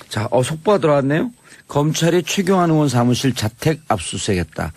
자, 속보가 들어왔네요. 검찰이 최경환 의원 사무실 자택 압수수색했다.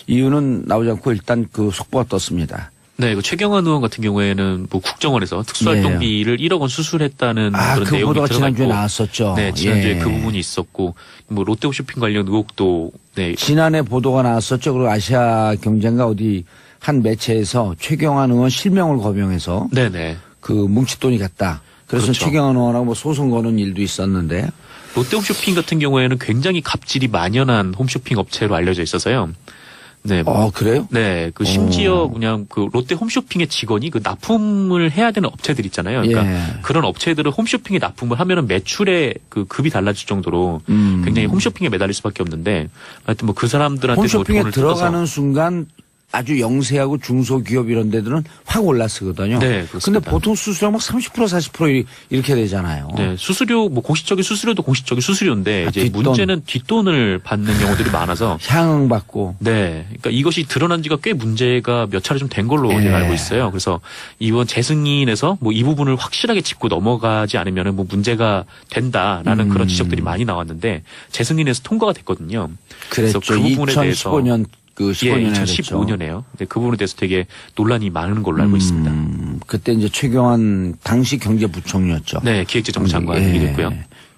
이유는 나오지 않고 일단 그 속보가 떴습니다. 네, 그 최경환 의원 같은 경우에는 뭐 국정원에서 특수활동비를 1억 원 수술했다는 그런 그 내용이 보도가 들어가 있고, 지난주에 나왔었죠. 네, 지난주에 예. 그 부분이 있었고, 뭐 롯데홈쇼핑 관련 의혹도 네, 지난해 보도가 나왔었죠. 그리고 아시아 경제인가 어디 한 매체에서 최경환 의원 실명을 거명해서 네네. 그 뭉칫돈이 갔다. 그래서 그렇죠. 최경환 의원하고 뭐 소송 거는 일도 있었는데. 롯데홈쇼핑 같은 경우에는 굉장히 갑질이 만연한 홈쇼핑 업체로 알려져 있어서요. 네. 그래요? 네. 그 심지어 그냥 그 롯데 홈쇼핑의 직원이 그 납품을 해야 되는 업체들 있잖아요. 그러니까 예. 그런 업체들은 홈쇼핑에 납품을 하면은 매출에 그 급이 달라질 정도로 굉장히 홈쇼핑에 매달릴 수밖에 없는데 하여튼 뭐 그 사람들한테 홈쇼핑에 돈을 들어가는 뜯어서 순간 아주 영세하고 중소기업 이런 데들은 확 올랐거든요. 네, 근데 그렇습니다. 보통 수수료 막 30% 40% 이렇게 되잖아요. 네, 수수료 뭐 공식적인 수수료도 공식적인 수수료인데 이제 뒷돈. 문제는 뒷돈을 받는 경우들이 많아서 향응 받고. 네. 그러니까 이것이 드러난 지가 꽤 문제가 몇 차례 좀 된 걸로 예. 제가 알고 있어요. 그래서 이번 재승인에서 뭐 이 부분을 확실하게 짚고 넘어가지 않으면 뭐 문제가 된다라는 그런 지적들이 많이 나왔는데 재승인에서 통과가 됐거든요. 그랬죠. 그 부분에 대해서 2015년 그 15년에 예, 2015년에요. 그 부분에 대해서 되게 논란이 많은 걸로 알고 있습니다. 그때 이제 최경환 당시 경제부총리였죠. 네, 기획재정부 장관이 됐고요.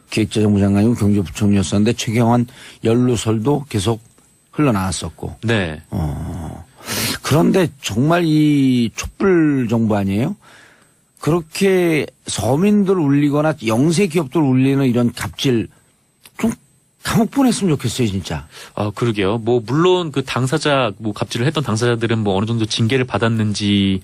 기획재정부 장관이고 경제부총리였었는데 최경환 연루설도 계속 흘러나왔었고. 네. 그런데 정말 이 촛불 정부 아니에요? 그렇게 서민들 울리거나 영세 기업들 울리는 이런 갑질 좀 감옥 보냈으면 좋겠어요, 진짜. 그러게요. 뭐 물론 그 당사자 뭐 갑질을 했던 당사자들은 뭐 어느 정도 징계를 받았는지는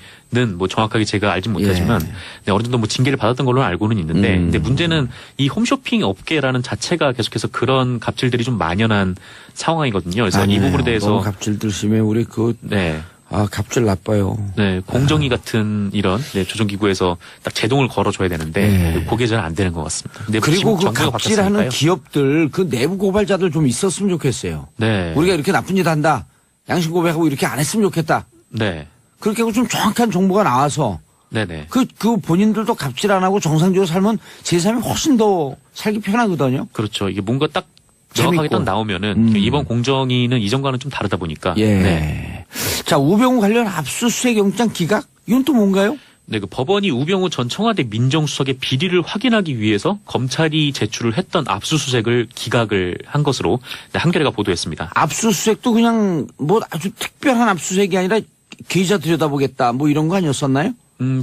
뭐 정확하게 제가 알진 못하지만 네, 어느 정도 뭐 징계를 받았던 걸로 알고는 있는데 근데 문제는 이 홈쇼핑 업계라는 자체가 계속해서 그런 갑질들이 좀 만연한 상황이거든요. 그래서 이 부분에 대해서 너무 갑질들 심해. 우리 네. 갑질 나빠요. 네, 공정위 같은 이런 조정기구에서 딱 제동을 걸어줘야 되는데 그게 잘 안 되는 것 같습니다. 근데 그리고 그 정부가 갑질하는 바뀌었으니까요. 기업들 그 내부 고발자들 좀 있었으면 좋겠어요. 네, 우리가 이렇게 나쁜 짓 한다. 양심 고백하고 이렇게 안 했으면 좋겠다. 네, 그렇게 하고 좀 정확한 정보가 나와서 네네. 그 본인들도 갑질 안 하고 정상적으로 살면 제 삶이 훨씬 더 살기 편하거든요. 그렇죠. 이게 뭔가 딱 정확하게 딱 나오면은 이번 공정위는 이전과는 좀 다르다 보니까. 예. 네. 자, 우병우 관련 압수수색 영장 기각? 이건 또 뭔가요? 네, 그 법원이 우병우 전 청와대 민정수석의 비리를 확인하기 위해서 검찰이 제출을 했던 압수수색을 기각을 한 것으로 한겨레가 보도했습니다. 압수수색도 그냥 뭐 아주 특별한 압수수색이 아니라 계좌 들여다보겠다 뭐 이런 거 아니었었나요?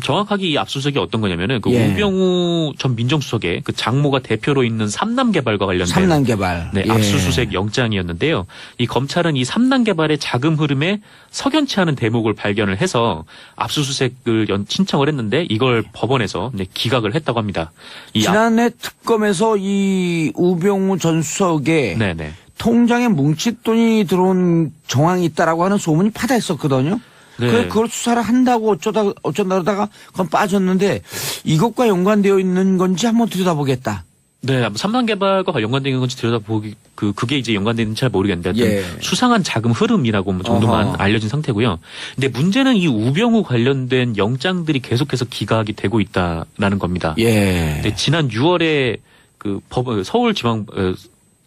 정확하게 이 압수수색이 어떤 거냐면은 그 예. 우병우 전 민정수석의 그 장모가 대표로 있는 삼남개발과 관련된 삼남개발. 네, 예. 압수수색 영장이었는데요. 이 검찰은 이 삼남개발의 자금 흐름에 석연치 않은 대목을 발견을 해서 압수수색을 신청을 했는데 이걸 법원에서 기각을 했다고 합니다. 지난해 특검에서 이 우병우 전 수석의 네네. 통장에 뭉칫돈이 들어온 정황이 있다라고 하는 소문이 파다했었거든요. 네. 그래 그걸 수사를 한다고 어쩐다다가 그건 빠졌는데 이것과 연관되어 있는 건지 한번 들여다보겠다. 네, 삼남개발과 연관된 건지 들여다보기 그게 이제 연관되는지 잘 모르겠는데 예. 수상한 자금 흐름이라고 뭐 정도만 알려진 상태고요. 근데 문제는 이 우병우 관련된 영장들이 계속해서 기각이 되고 있다라는 겁니다. 예. 네, 지난 6월에 그 서울지방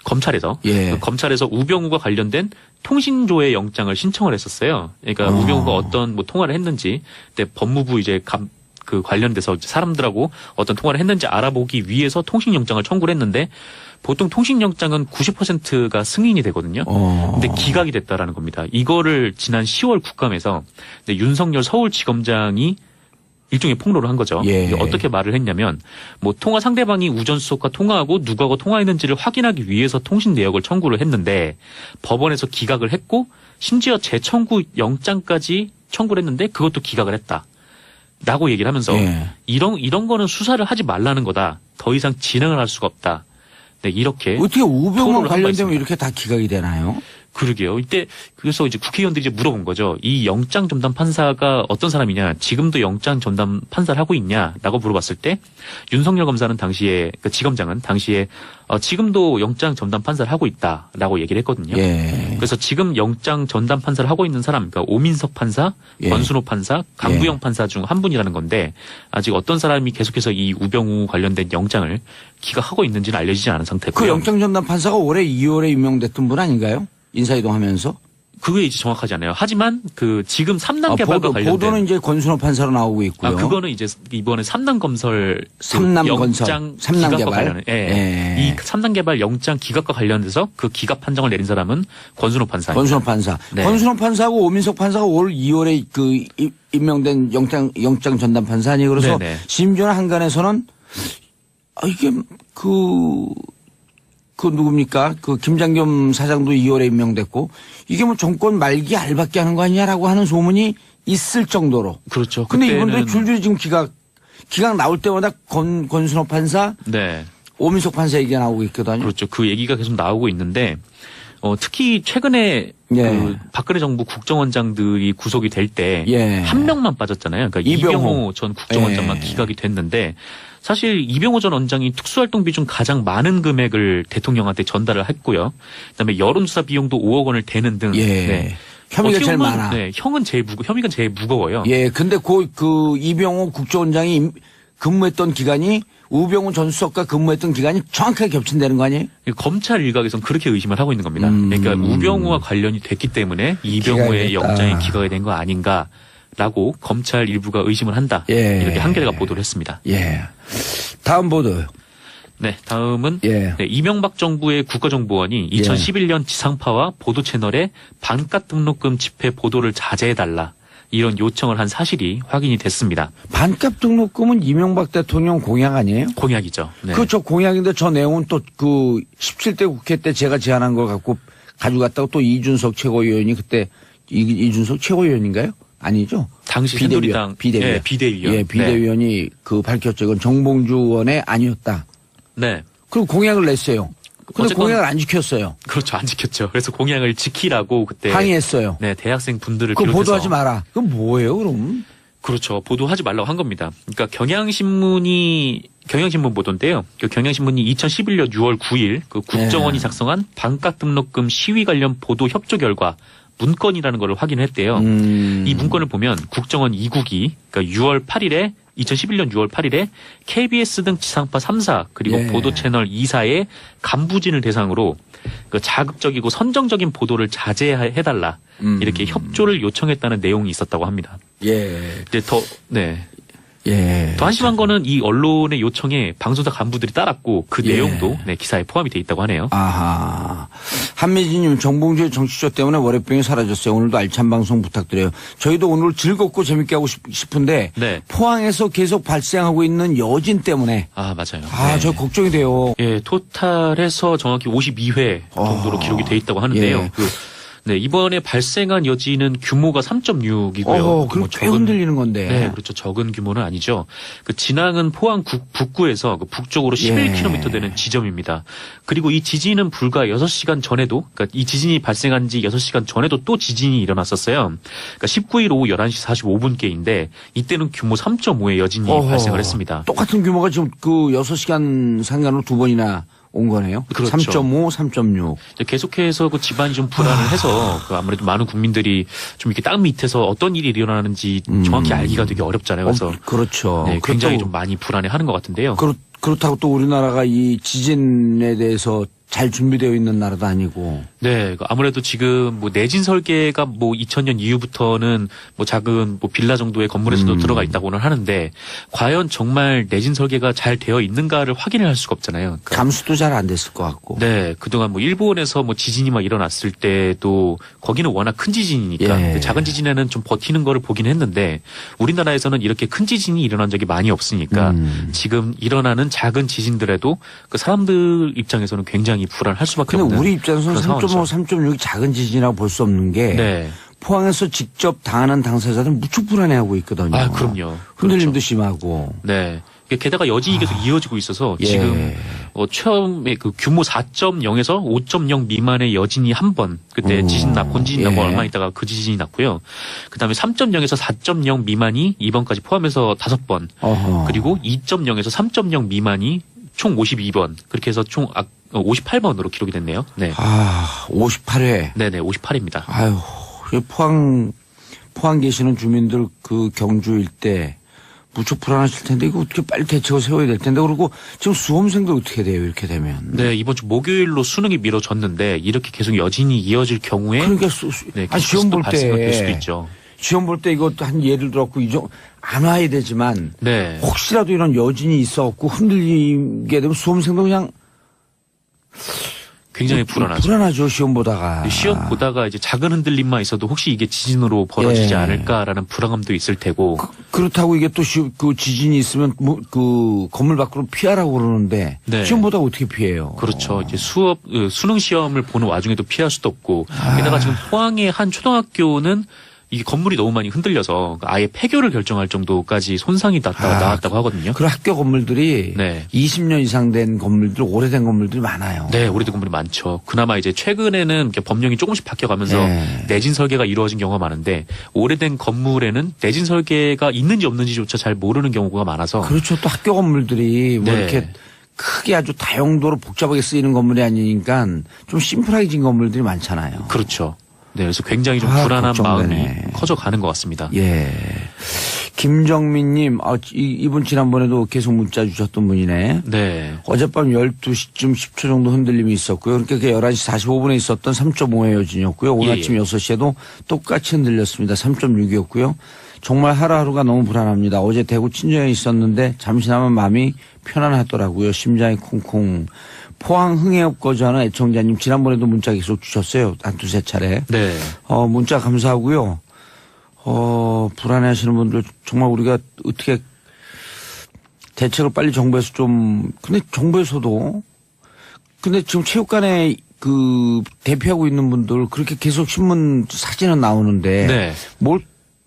검찰에서 그 검찰에서 우병우가 관련된 통신조회 영장을 신청을 했었어요. 그러니까 우병우가 어떤 뭐 통화를 했는지, 근데 법무부 이제 그 관련돼서 사람들하고 어떤 통화를 했는지 알아보기 위해서 통신영장을 청구를 했는데 보통 통신영장은 90%가 승인이 되거든요. 근데 기각이 됐다라는 겁니다. 이거를 지난 10월 국감에서 윤석열 서울지검장이 일종의 폭로를 한 거죠. 예. 어떻게 말을 했냐면 뭐 통화 상대방이 우전 수석과 통화하고 누구하고 통화했는지를 확인하기 위해서 통신 내역을 청구를 했는데 법원에서 기각을 했고 심지어 재청구 영장까지 청구를 했는데 그것도 기각을 했다. 라고 얘기를 하면서 이런 거는 수사를 하지 말라는 거다. 더 이상 진행을 할 수가 없다. 네, 이렇게 어떻게 우병우 토론을 한 바 관련되면 있습니다. 이렇게 다 기각이 되나요? 그러게요. 이때 그래서 이제 국회의원들이 이제 물어본 거죠. 이 영장 전담 판사가 어떤 사람이냐, 지금도 영장 전담 판사를 하고 있냐라고 물어봤을 때 윤석열 검사는 당시에 그 지검장은 당시에 지금도 영장 전담 판사를 하고 있다라고 얘기를 했거든요. 예. 그래서 지금 영장 전담 판사를 하고 있는 사람, 그러니까 오민석 판사, 예. 권순호 판사, 강구영 판사 중 한 분이라는 건데 아직 어떤 사람이 계속해서 이 우병우 관련된 영장을 기각하고 있는지는 알려지지 않은 상태고요. 그 영장 전담 판사가 올해 2월에 임명됐던 분 아닌가요? 인사이동하면서? 그게 이제 정확하지 않아요. 하지만 그 지금 3단 개발과 관련된 보도는 이제 권순호 판사로 나오고 있고요. 그거는 이제 이번에 3단 건설 삼남 건설, 영장 삼남 기각과 개발. 관련, 이 3단 개발 영장 기각과 관련돼서 그 기각 판정을 내린 사람은 권순호 판사. 권순호 판사. 네. 권순호 판사하고 오민석 판사가 올 2월에 그 임명된 영장 전담 판사 아니에요. 그래서 네네. 심지어는 한간에서는 이게 그 누굽니까? 그 김장겸 사장도 2월에 임명됐고 이게 뭐 정권 말기 알박기 하는 거 아니냐라고 하는 소문이 있을 정도로. 그렇죠. 근데 그때는 이분들이 줄줄이 지금 기각 나올 때마다 권순호 판사, 네. 오민석 판사 얘기가 나오고 있거든요. 그렇죠. 그 얘기가 계속 나오고 있는데 특히 최근에 예. 그 박근혜 정부 국정원장들이 구속이 될 때 한 예. 명만 빠졌잖아요. 그러니까 이병호 전 국정원장만 예. 기각이 됐는데 사실 이병호 전 원장이 특수활동비 중 가장 많은 금액을 대통령한테 전달을 했고요. 그다음에 여론조사 비용도 5억 원을 대는 등. 예. 네. 혐의가 제일 보면, 많아. 네, 혐의가 제일 무거워요. 예. 근데 그 이병호 국정원장이 근무했던 기간이 우병우 전 수석과 근무했던 기간이 정확하게 겹친다는 거 아니에요? 검찰 일각에서는 그렇게 의심을 하고 있는 겁니다. 그러니까 우병우와 관련이 됐기 때문에 이병우의 기각이 됐다. 영장이 기각이 된 거 아닌가라고 검찰 일부가 의심을 한다. 예. 이렇게 한겨레가 보도를 했습니다. 예. 다음 보도요. 네, 다음은 예. 네, 이명박 정부의 국가정보원이 2011년 지상파와 보도 채널에 반값 등록금 집회 보도를 자제해달라. 이런 요청을 한 사실이 확인이 됐습니다. 반값 등록금은 이명박 대통령 공약 아니에요? 공약이죠. 네. 그저 공약인데 저 내용은 또 그 17대 국회 때 제가 제안한 걸 갖고 가져갔다고 또 이준석 최고위원이 그때 이준석 최고위원인가요? 아니죠? 당시 새누리당 비대위원. 예, 비대위원. 예, 비대위원이 그 밝혔죠. 이건 정봉주 의원의 아니었다. 네. 그리고 공약을 냈어요. 근데 어쨌건 공약을 안 지켰어요. 그렇죠. 안 지켰죠. 그래서 공약을 지키라고 그때 항의했어요. 네, 대학생 분들을 그거 비롯해서 보도하지 마라. 그건 뭐예요, 그럼? 그렇죠. 보도하지 말라고 한 겁니다. 그러니까 경향신문 보도인데요. 그 경향신문이 2011년 6월 9일 그 국정원이 네. 작성한 반값 등록금 시위 관련 보도 협조 결과 문건이라는 걸 확인했대요. 이 문건을 보면 국정원 2국이 그러니까 2011년 6월 8일에 KBS 등 지상파 3사 그리고 예. 보도 채널 2사의 간부진을 대상으로 그 자극적이고 선정적인 보도를 자제해달라 이렇게 협조를 요청했다는 내용이 있었다고 합니다. 예. 이제 예. 더 한심한 거는 이 언론의 요청에 방송사 간부들이 따랐고 그 예. 내용도 네, 기사에 포함이 돼 있다고 하네요. 아하. 한미진님, 정봉주의 정치쇼 때문에 월요병이 사라졌어요. 오늘도 알찬 방송 부탁드려요. 저희도 오늘 즐겁고 재밌게 하고 싶은데 네. 포항에서 계속 발생하고 있는 여진 때문에 아, 맞아요. 저 걱정이 돼요. 예, 토탈에서 정확히 52회 정도로 기록이 돼 있다고 하는데요. 예. 네, 이번에 발생한 여지는 규모가 3.6이고요. 그리고 꽤 흔들리는 건데. 네, 그렇죠. 적은 규모는 아니죠. 그 진앙은 포항 북구에서 그 북쪽으로 11km 되는 지점입니다. 그리고 이 지진은 불과 6시간 전에도, 그러니까 이 지진이 발생한 지 6시간 전에도 또 지진이 일어났었어요. 그러니까 19일 오후 11시 45분께인데 이때는 규모 3.5의 여진이 발생을 했습니다. 똑같은 규모가 지금 그 6시간 상간으로 두 번이나 온 거네요. 그렇죠. 3.5, 3.6. 계속해서 그 집안이 좀 불안을 해서 그 아무래도 많은 국민들이 좀 이렇게 땅 밑에서 어떤 일이 일어나는지 정확히 알기가 되게 어렵잖아요. 그래서 그렇죠. 네, 굉장히 그렇다고, 좀 많이 불안해하는 것 같은데요. 그렇다고 또 우리나라가 이 지진에 대해서 잘 준비되어 있는 나라도 아니고. 네, 아무래도 지금 뭐 내진 설계가 뭐 2000년 이후부터는 뭐 작은 뭐 빌라 정도의 건물에서도 들어가 있다고는 하는데 과연 정말 내진 설계가 잘 되어 있는가를 확인을 할 수가 없잖아요. 그러니까 감수도 잘 안 됐을 것 같고. 네, 그동안 뭐 일본에서 뭐 지진이 막 일어났을 때도 거기는 워낙 큰 지진이니까 예. 작은 지진에는 좀 버티는 거를 보긴 했는데 우리나라에서는 이렇게 큰 지진이 일어난 적이 많이 없으니까 지금 일어나는 작은 지진들에도 그 사람들 입장에서는 굉장히 불안할 수밖에 근데 없는. 우리 입장에서는 그런 3.5, 3.6이 작은 지진이라고 볼 수 없는 게 네. 포항에서 직접 당하는 당사자들은 무척 불안해하고 있거든요. 아, 그럼요. 흔들림도 그렇죠. 심하고. 네. 게다가 여진이 계속 이어지고 있어서 예. 지금 처음에 그 규모 4.0에서 5.0 미만의 여진이 한 번 그때 본지진 나고 얼마 있다가 그 지진이 났고요. 그다음에 3.0에서 4.0 미만이 이번까지 포함해서 5번. 그리고 2.0에서 3.0 미만이 총 52번. 그렇게 해서 총 58번으로 기록이 됐네요. 네. 58회. 네네, 58회입니다. 아유, 포항 계시는 주민들 그 경주 일대 무척 불안하실 텐데 이거 어떻게 빨리 대책을 세워야 될 텐데 그리고 지금 수험생들 어떻게 돼요 이렇게 되면? 네, 이번 주 목요일로 수능이 미뤄졌는데 이렇게 계속 여진이 이어질 경우에 그러니까 시험 볼 때 수도 있죠. 시험 볼 때 이것도 한 예를 들었고 안 와야 되지만 네. 혹시라도 이런 여진이 있어갖고 흔들리게 되면 수험생도 그냥 굉장히 불안하죠. 불안하죠 시험 보다가. 시험 보다가 이제 작은 흔들림만 있어도 혹시 이게 지진으로 벌어지지 않을까라는 불안감도 있을 테고. 그렇다고 이게 또 그 지진이 있으면 그 건물 밖으로 피하라고 그러는데 네. 시험 보다가 어떻게 피해요? 그렇죠. 이제 수능 시험을 보는 와중에도 피할 수도 없고. 게다가 지금 포항의 한 초등학교는 이게 건물이 너무 많이 흔들려서 아예 폐교를 결정할 정도까지 손상이 나왔다고 하거든요. 그 학교 건물들이 네. 20년 이상 된 건물들, 오래된 건물들이 많아요. 네, 오래된 건물이 많죠. 그나마 이제 최근에는 이렇게 법령이 조금씩 바뀌어가면서 내진 설계가 이루어진 경우가 많은데 오래된 건물에는 내진 설계가 있는지 없는지조차 잘 모르는 경우가 많아서. 그렇죠. 또 학교 건물들이 뭐 이렇게 크게 아주 다용도로 복잡하게 쓰이는 건물이 아니니까 좀 심플하게 진 건물들이 많잖아요. 그렇죠. 네, 그래서 굉장히 좀 불안한 걱정되네. 마음이 커져가는 것 같습니다. 예. 김정민님, 이분 지난번에도 계속 문자 주셨던 분이네. 네. 어젯밤 12시쯤 10초 정도 흔들림이 있었고요. 그러니까 그게 11시 45분에 있었던 3.5의 여진이었고요. 오늘 아침 6시에도 똑같이 흔들렸습니다. 3.6이었고요. 정말 하루하루가 너무 불안합니다. 어제 대구 친정에 있었는데 잠시나마 마음이 편안하더라고요. 심장이 쿵쿵. 포항 흥해업 거주하는 애청자님 지난번에도 문자 계속 주셨어요. 한 두세 차례. 네. 문자 감사하고요. 불안해하시는 분들 정말 우리가 어떻게 대책을 빨리 정부에서 근데 정부에서도 근데 지금 체육관에 그 대피하고 있는 분들 그렇게 계속 신문 사진은 나오는데 네. 뭘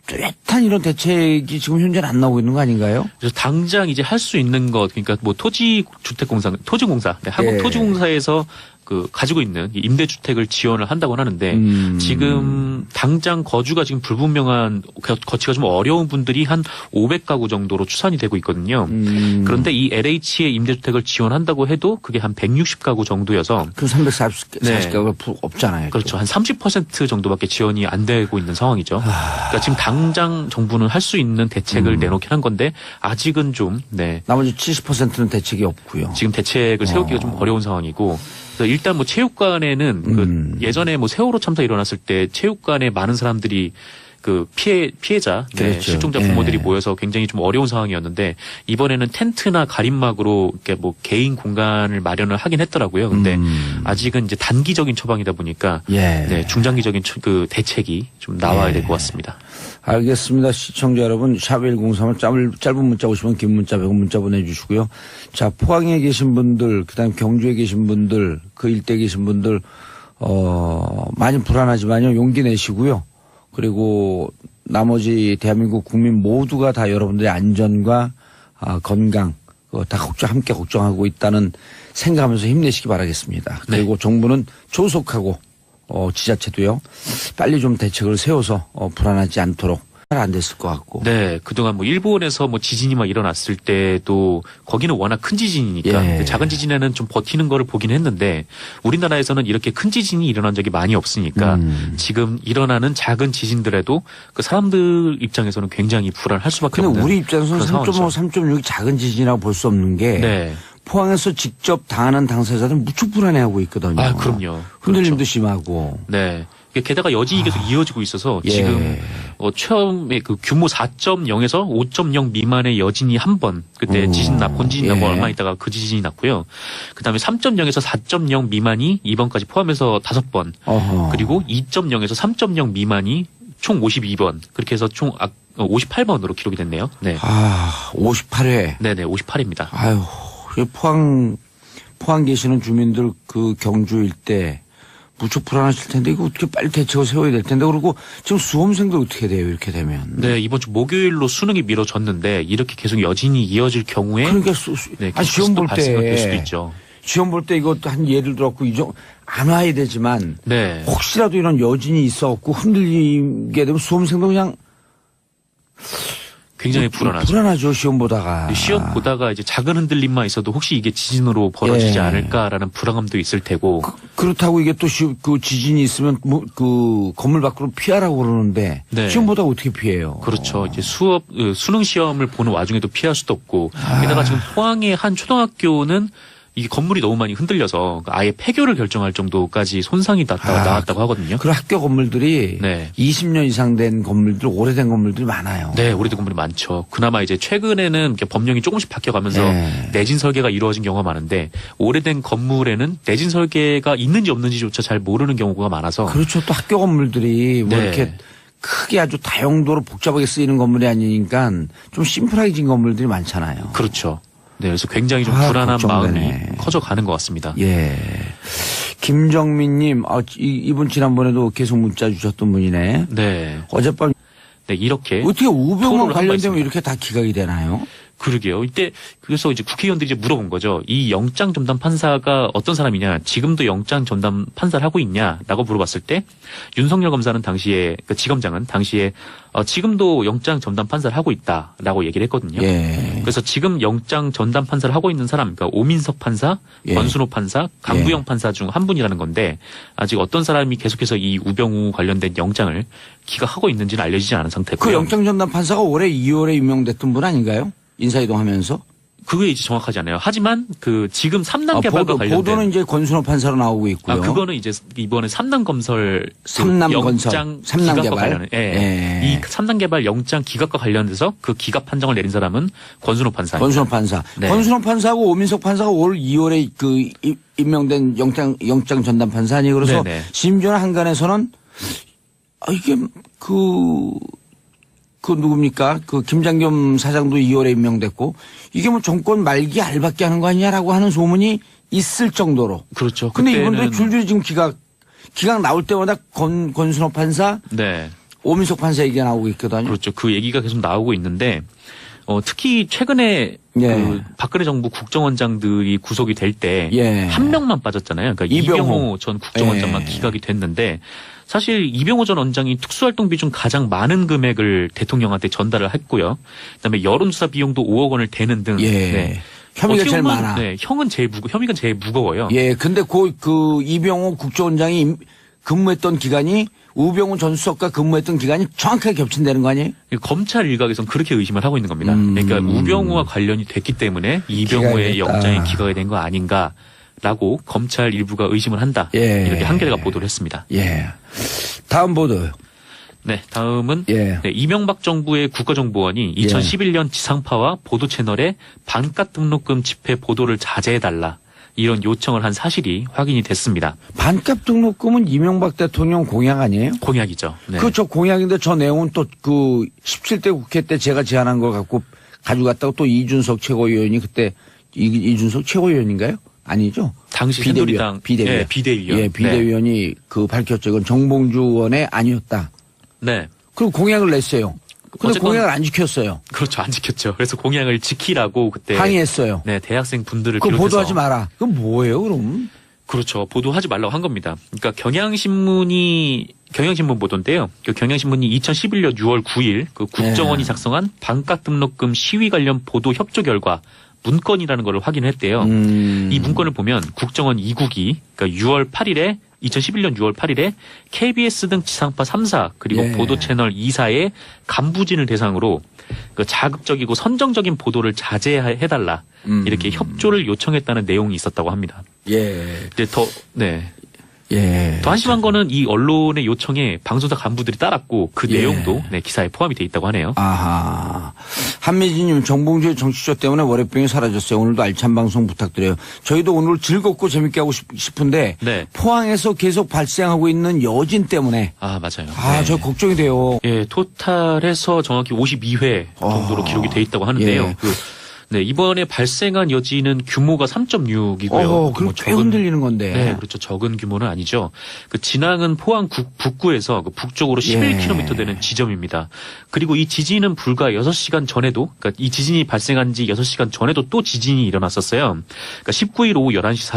뚜렷한 이런 대책이 지금 현재는 안 나오고 있는 거 아닌가요? 그래서 당장 이제 할 수 있는 것, 그러니까 뭐 토지공사, 네, 한국토지공사에서 그 가지고 있는 임대주택을 지원을 한다고 하는데 지금 당장 거주가 지금 불분명한 거치가 좀 어려운 분들이 한 500가구 정도로 추산이 되고 있거든요. 그런데 이 LH의 임대주택을 지원한다고 해도 그게 한 160가구 정도여서 그 340가구가 없잖아요. 그렇죠. 한 30% 정도밖에 지원이 안 되고 있는 상황이죠. 그러니까 지금 당장 정부는 할 수 있는 대책을 내놓긴 한 건데 아직은 좀 나머지 70%는 대책이 없고요. 지금 대책을 세우기가 좀 어려운 상황이고 그래서 일단 뭐 체육관에는 그 예전에 뭐 세월호 참사 일어났을 때 체육관에 많은 사람들이 그 피해자, 그렇죠. 실종자 부모들이 모여서 굉장히 좀 어려운 상황이었는데 이번에는 텐트나 가림막으로 이렇게 뭐 개인 공간을 마련을 하긴 했더라고요. 근데 아직은 이제 단기적인 처방이다 보니까 중장기적인 그 대책이 좀 나와야 될 것 같습니다. 알겠습니다. 시청자 여러분, 샵 1031 짧은 문자 오시면 긴 문자 100원 문자 보내주시고요. 자, 포항에 계신 분들, 그다음에 경주에 계신 분들, 그 일대에 계신 분들 많이 불안하지만요. 용기 내시고요. 그리고 나머지 대한민국 국민 모두가 다 여러분들의 안전과 건강 다 함께 걱정하고 있다는 생각하면서 힘내시기 바라겠습니다. 그리고 정부는 조속하고 지자체도요. 빨리 좀 대책을 세워서 불안하지 않도록 잘 안 됐을 것 같고. 네, 그동안 뭐 일본에서 뭐 지진이 막 일어났을 때도 거기는 워낙 큰 지진이니까 작은 지진에는 좀 버티는 거를 보긴 했는데 우리나라에서는 이렇게 큰 지진이 일어난 적이 많이 없으니까 지금 일어나는 작은 지진들에도 그 사람들 입장에서는 굉장히 불안할 수밖에 없는. 근데 우리 입장에서는 3.5, 3.6이 작은 지진이라고 볼 수 없는 게 포항에서 직접 당하는 당사자들은 무척 불안해하고 있거든요. 아, 그럼요. 흔들림도 그렇죠. 심하고. 네. 게다가 여진이 계속 이어지고 있어서 지금 처음에 그 규모 4.0에서 5.0 미만의 여진이 한 번 그때 본지진 나고 얼마 있다가 그 지진이 났고요. 그다음에 3.0에서 4.0 미만이 이번까지 포함해서 5번 그리고 2.0에서 3.0 미만이 총 52번 그렇게 해서 총 58번으로 기록이 됐네요. 네. 58회. 네네 58회입니다. 아유, 포항 계시는 주민들 그 경주 일대 무척 불안하실 텐데 이거 어떻게 빨리 대책을 세워야 될 텐데 그리고 지금 수험생들 어떻게 돼요 이렇게 되면? 네, 이번 주 목요일로 수능이 미뤄졌는데 이렇게 계속 여진이 이어질 경우에 그러니까 시험 볼 될 수도 때 있죠. 시험 볼 때 이거 한 예를 들었고 안 와야 되지만 네. 혹시라도 이런 여진이 있어갖고 흔들리게 되면 수험생도 그냥 굉장히 불안하죠. 불안하죠 시험 보다가. 시험 보다가 이제 작은 흔들림만 있어도 혹시 이게 지진으로 벌어지지 예. 않을까라는 불안감도 있을 테고. 그렇다고 이게 또 그 지진이 있으면 그 건물 밖으로 피하라고 그러는데 네. 시험 보다가 어떻게 피해요? 그렇죠. 이제 수능 시험을 보는 와중에도 피할 수도 없고. 게다가 지금 포항의 한 초등학교는 이게 건물이 너무 많이 흔들려서 아예 폐교를 결정할 정도까지 손상이 나왔다고 하거든요. 그 학교 건물들이 네. 20년 이상 된 건물들, 오래된 건물들이 많아요. 네, 오래된 건물이 많죠. 그나마 이제 최근에는 이렇게 법령이 조금씩 바뀌어가면서 네. 내진 설계가 이루어진 경우가 많은데 오래된 건물에는 내진 설계가 있는지 없는지조차 잘 모르는 경우가 많아서. 그렇죠. 또 학교 건물들이 뭐 네. 이렇게 크게 아주 다용도로 복잡하게 쓰이는 건물이 아니니까 좀 심플하게 진 건물들이 많잖아요. 그렇죠. 네, 그래서 굉장히 좀 불안한 걱정되네. 마음이 커져가는 것 같습니다. 예. 김정민님, 이분 지난번에도 계속 문자 주셨던 분이네. 네. 어젯밤 네, 이렇게. 어떻게 우병우 토론을 한바 관련되면 있습니다. 이렇게 다 기각이 되나요? 그러게요. 이때 그래서 이제 국회의원들이 이제 물어본 거죠. 이 영장 전담 판사가 어떤 사람이냐, 지금도 영장 전담 판사를 하고 있냐라고 물어봤을 때 윤석열 검사는 당시에 그 지검장은 당시에 지금도 영장 전담 판사를 하고 있다라고 얘기를 했거든요. 예. 그래서 지금 영장 전담 판사를 하고 있는 사람, 그러니까 오민석 판사, 예. 권순호 판사, 강부영 예. 판사 중 한 분이라는 건데 아직 어떤 사람이 계속해서 이 우병우 관련된 영장을 기각하고 있는지는 알려지지 않은 상태고요. 그 영장 전담 판사가 올해 2월에 임명됐던 분 아닌가요? 인사이동하면서? 그게 이제 정확하지 않아요. 하지만 그 지금 3단 개발과 관련된 보도는 이제 권순호 판사로 나오고 있고요. 그거는 이제 이번에 3단 건설 삼남 건설, 영장 삼남 기각과 개발. 관련 예. 이 3단 개발 영장 기각과 관련돼서 그 기각 판정을 내린 사람은 권순호 판사. 권순호 판사. 네. 권순호 판사하고 오민석 판사가 올 2월에 그 임명된 영장 전담 판사 아니에요. 그래서 네네. 심지어는 한간에서는 이게 그 누굽니까? 그 김장겸 사장도 2월에 임명됐고 이게 뭐 정권 말기 알박기 하는 거 아니냐라고 하는 소문이 있을 정도로. 그렇죠. 근데 그때는 이분들이 줄줄이 지금 기각 나올 때마다 권순호 판사, 네. 오민석 판사 얘기가 나오고 있거든요. 그렇죠. 그 얘기가 계속 나오고 있는데 특히 최근에 예. 그 박근혜 정부 국정원장들이 구속이 될 때 한 예. 명만 빠졌잖아요. 그러니까 이병호 전 국정원장만 예. 기각이 됐는데 사실 이병호 전 원장이 특수활동비 중 가장 많은 금액을 대통령한테 전달을 했고요. 그다음에 여론조사 비용도 5억 원을 대는 등. 예. 네. 혐의가 어떻게 제일 보면, 많아. 네, 혐의가 제일 무거워요. 예, 근데 그 이병호 국정원장이 근무했던 기간이 우병우 전 수석과 근무했던 기간이 정확하게 겹친다는 거 아니에요? 검찰 일각에서는 그렇게 의심을 하고 있는 겁니다. 그러니까 우병우와 관련이 됐기 때문에 이병우의 기각이 됐다. 영장이 기각이 된 거 아닌가라고 검찰 일부가 의심을 한다. 예. 이렇게 한겨레가 보도를 했습니다. 예. 다음 보도요. 네, 다음은 예. 네, 이명박 정부의 국가정보원이 2011년 지상파와 보도 채널에 반값 등록금 집회 보도를 자제해달라. 이런 요청을 한 사실이 확인이 됐습니다. 반값 등록금은 이명박 대통령 공약 아니에요? 공약이죠. 네. 그렇죠. 공약인데 저 내용은 또 그 17대 국회 때 제가 제안한 걸 갖고 가져갔다고 또 이준석 최고위원이 그때 이준석 최고위원인가요? 아니죠. 당시 새누리당 비대위원. 예, 비대위원. 예, 비대위원이 그 밝혔죠. 이건 정봉주 의원의 아니었다. 네. 그리고 공약을 냈어요. 근데 어쨌건 공약을 안 지켰어요. 그렇죠. 안 지켰죠. 그래서 공약을 지키라고 그때 항의했어요. 네, 대학생 분들을 그거 비롯해서 보도하지 마라. 그건 뭐예요, 그럼? 그렇죠. 보도하지 말라고 한 겁니다. 그러니까 경향신문 보도인데요. 그 경향신문이 2011년 6월 9일 그 국정원이 네. 작성한 반값 등록금 시위 관련 보도 협조 결과 문건이라는 걸 확인했대요. 이 문건을 보면 국정원 2국이 그러니까 2011년 6월 8일에 KBS 등 지상파 3사 그리고 예. 보도 채널 2사의 간부진을 대상으로 그 자극적이고 선정적인 보도를 자제해달라 이렇게 협조를 요청했다는 내용이 있었다고 합니다. 예. 이제 예. 더 한심한 거는 이 언론의 요청에 방송사 간부들이 따랐고 그 예. 내용도 네, 기사에 포함이 돼 있다고 하네요. 아하. 한미진님, 정봉주의 정치쇼 때문에 월요병이 사라졌어요. 오늘도 알찬 방송 부탁드려요. 저희도 오늘 즐겁고 재밌게 하고 싶은데 네. 포항에서 계속 발생하고 있는 여진 때문에 아, 맞아요. 저 걱정이 돼요. 예, 토탈에서 정확히 52회 정도로 기록이 돼 있다고 하는데요. 예. 네, 이번에 발생한 여진은 규모가 3.6이고요. 그럼 꽤 흔들리는 건데. 네, 그렇죠. 적은 규모는 아니죠. 그 진앙은 포항 북구에서 그 북쪽으로 11km 되는 지점입니다. 그리고 이 지진은 불과 6시간 전에도, 그러니까 이 지진이 발생한 지 6시간 전에도 또 지진이 일어났었어요. 그러니까 19일 오후 11시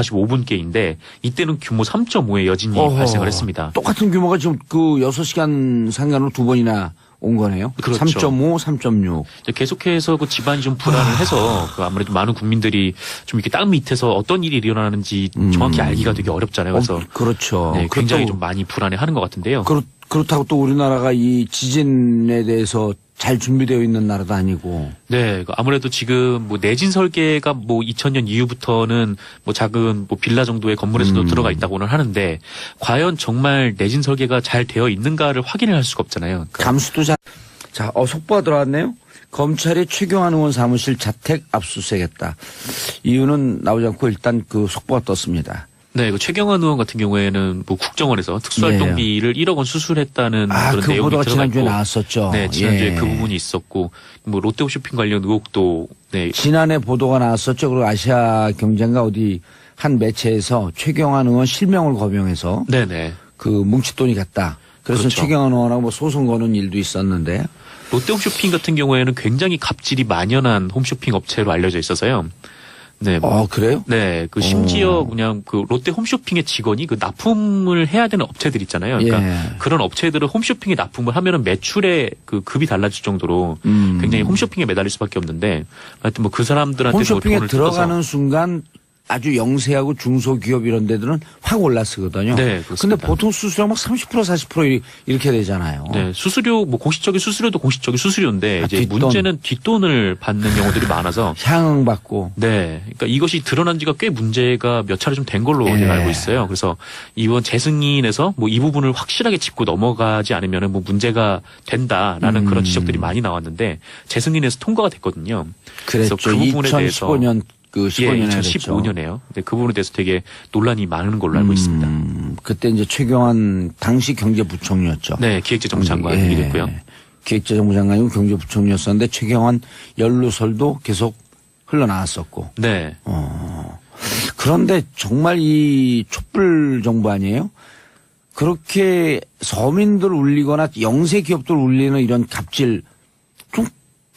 45분께인데 이때는 규모 3.5의 여진이 발생을 했습니다. 똑같은 규모가 지금 그 6시간 상간으로 두 번이나 온 거네요. 그렇죠. 3.5, 3.6. 계속해서 그 집안이 좀 불안을 해서 그 아무래도 많은 국민들이 좀 이렇게 땅 밑에서 어떤 일이 일어나는지 정확히 알기가 되게 어렵잖아요. 그래서 그렇죠. 네, 굉장히 좀 많이 불안해하는 것 같은데요. 그렇다고 또 우리나라가 이 지진에 대해서 잘 준비되어 있는 나라도 아니고. 네, 아무래도 지금 뭐 내진 설계가 뭐 2000년 이후부터는 뭐 작은 뭐 빌라 정도의 건물에서도 들어가 있다고는 하는데 과연 정말 내진 설계가 잘 되어 있는가를 확인을 할 수가 없잖아요. 그러니까 감수도 자, 속보가 들어왔네요. 검찰이 최경환 의원 사무실 자택 압수수색했다. 이유는 나오지 않고 일단 그 속보가 떴습니다. 네, 그 최경환 의원 같은 경우에는 뭐 국정원에서 특수활동비를 1억 원 수술했다는 그런 그 내용이 보도가 들어가 지난주에 있고, 나왔었죠. 네, 지난주에 그 부분이 있었고, 뭐 롯데홈쇼핑 관련 의혹도 네. 지난해 보도가 나왔었죠. 그리고 아시아 경제인가 어디 한 매체에서 최경환 의원 실명을 거명해서 네네. 그 뭉칫돈이 갔다. 그래서 그렇죠. 최경환 의원하고 뭐 소송 거는 일도 있었는데. 롯데홈쇼핑 같은 경우에는 굉장히 갑질이 만연한 홈쇼핑 업체로 알려져 있어서요. 네. 그래요? 네. 그 심지어 그냥 그 롯데 홈쇼핑의 직원이 그 납품을 해야 되는 업체들 있잖아요. 그러니까 그런 업체들은 홈쇼핑에 납품을 하면은 매출에 그 급이 달라질 정도로 굉장히 홈쇼핑에 매달릴 수밖에 없는데 하여튼 뭐 그 사람들한테 홈쇼핑에 뭐 돈을 들어가는 뜯어서 순간 아주 영세하고 중소기업 이런 데들은 확 올랐거든요. 네, 그렇습니다. 근데 보통 수수료 막 30% 40% 이렇게 되잖아요. 네, 수수료 뭐 공식적인 수수료도 공식적인 수수료인데 이제 뒷돈. 문제는 뒷돈을 받는 경우들이 많아서 향응 받고. 네, 그러니까 이것이 드러난 지가 꽤 문제가 몇 차례 좀 된 걸로 제가 알고 있어요. 그래서 이번 재승인에서 뭐 이 부분을 확실하게 짚고 넘어가지 않으면은 뭐 문제가 된다라는 그런 지적들이 많이 나왔는데 재승인에서 통과가 됐거든요. 그래서 그 부분에 대해서 2015년 그 15년에 2015년에요. 근데 그 부분에 대해서 되게 논란이 많은 걸로 알고 있습니다. 그때 이제 최경환 당시 경제부총리였죠. 네, 기획재정부 장관이 됐고요. 기획재정부 장관이고 경제부총리였었는데 최경환 연루설도 계속 흘러나왔었고. 네. 그런데 정말 이 촛불 정부 아니에요? 그렇게 서민들 울리거나 영세 기업들 울리는 이런 갑질 좀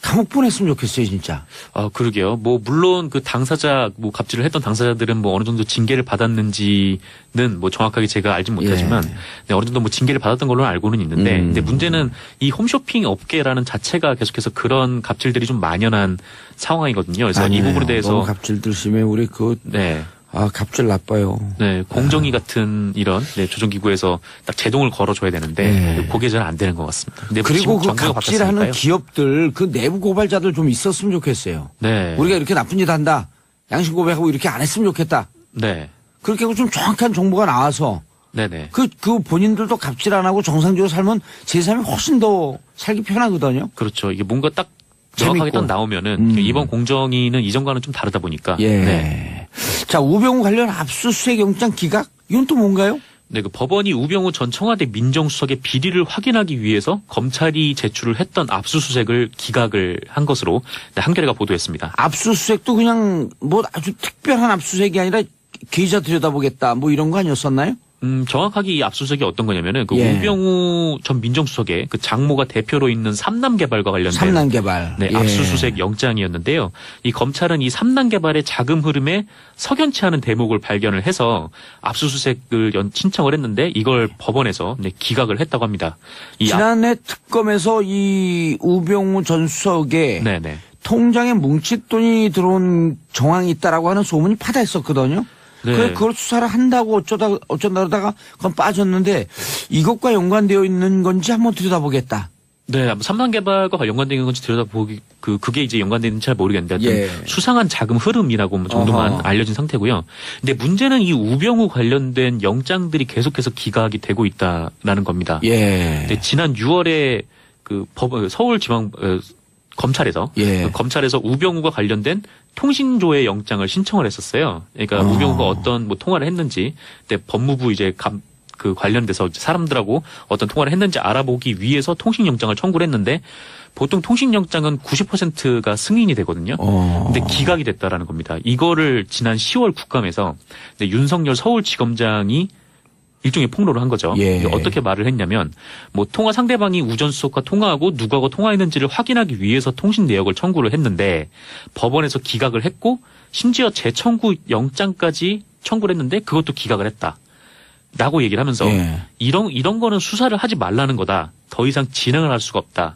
감옥 보냈으면 좋겠어요, 진짜. 그러게요. 뭐, 물론 그 당사자, 뭐, 갑질을 했던 당사자들은 뭐 어느 정도 징계를 받았는지는 뭐 정확하게 제가 알진 못하지만, 네, 어느 정도 뭐 징계를 받았던 걸로 알고는 있는데, 근데 문제는 이 홈쇼핑 업계라는 자체가 계속해서 그런 갑질들이 좀 만연한 상황이거든요. 그래서 이 부분에 대해서. 너무 갑질들 심해. 우리 네. 갑질 나빠요. 네, 공정위 같은 이런 조정기구에서 딱 제동을 걸어줘야 되는데 그게 잘 안 되는 것 같습니다. 근데 그리고 그 갑질하는 기업들 그 내부 고발자들 좀 있었으면 좋겠어요. 네, 우리가 이렇게 나쁜 짓 한다. 양심 고백하고 이렇게 안 했으면 좋겠다. 네, 그렇게 하고 좀 정확한 정보가 나와서 네네. 그 본인들도 갑질 안 하고 정상적으로 살면 제3이 훨씬 더 살기 편하거든요. 그렇죠. 이게 뭔가 딱 정확하게 딱 나오면은 이번 공정위는 이전과는 좀 다르다 보니까. 네. 자, 우병우 관련 압수수색 영장 기각? 이건 또 뭔가요? 네, 그 법원이 우병우 전 청와대 민정수석의 비리를 확인하기 위해서 검찰이 제출을 했던 압수수색을 기각을 한 것으로 한겨레가 보도했습니다. 압수수색도 그냥 뭐 아주 특별한 압수수색이 아니라 계좌 들여다보겠다 뭐 이런 거 아니었었나요? 정확하게 이 압수수색이 어떤 거냐면은 그 우병우 전 민정수석의 그 장모가 대표로 있는 삼남개발과 관련된 삼남개발 압수수색 영장이었는데요. 이 검찰은 이 삼남개발의 자금 흐름에 석연치 않은 대목을 발견을 해서 압수수색을 신청을 했는데 이걸 법원에서 기각을 했다고 합니다. 지난해 특검에서 이 우병우 전 수석의 통장에 뭉칫돈이 들어온 정황이 있다라고 하는 소문이 파다했었거든요. 네. 그걸 수사를 한다고 어쩐다 그러다가 그건 빠졌는데 이것과 연관되어 있는 건지 한번 들여다보겠다. 네, 삼남개발과 연관된 건지 들여다보기 그게 이제 연관되는지 잘 모르겠는데 수상한 자금 흐름이라고 정도만 알려진 상태고요. 근데 문제는 이 우병우 관련된 영장들이 계속해서 기각이 되고 있다라는 겁니다. 근데 지난 6월에 그 서울지방 검찰에서 검찰에서 우병우가 관련된 통신조회 영장을 신청을 했었어요. 그러니까 우병우가 어떤 뭐 통화를 했는지, 근데 법무부 이제 그 관련돼서 사람들하고 어떤 통화를 했는지 알아보기 위해서 통신영장을 청구를 했는데 보통 통신영장은 90%가 승인이 되거든요. 근데 기각이 됐다라는 겁니다. 이거를 지난 10월 국감에서 윤석열 서울지검장이 일종의 폭로를 한 거죠. 예. 어떻게 말을 했냐면 뭐 통화 상대방이 우전수석과 통화하고 누구하고 통화했는지를 확인하기 위해서 통신 내역을 청구를 했는데 법원에서 기각을 했고 심지어 재청구 영장까지 청구를 했는데 그것도 기각을 했다. 라고 얘기를 하면서 예. 이런 거는 수사를 하지 말라는 거다. 더 이상 진행을 할 수가 없다.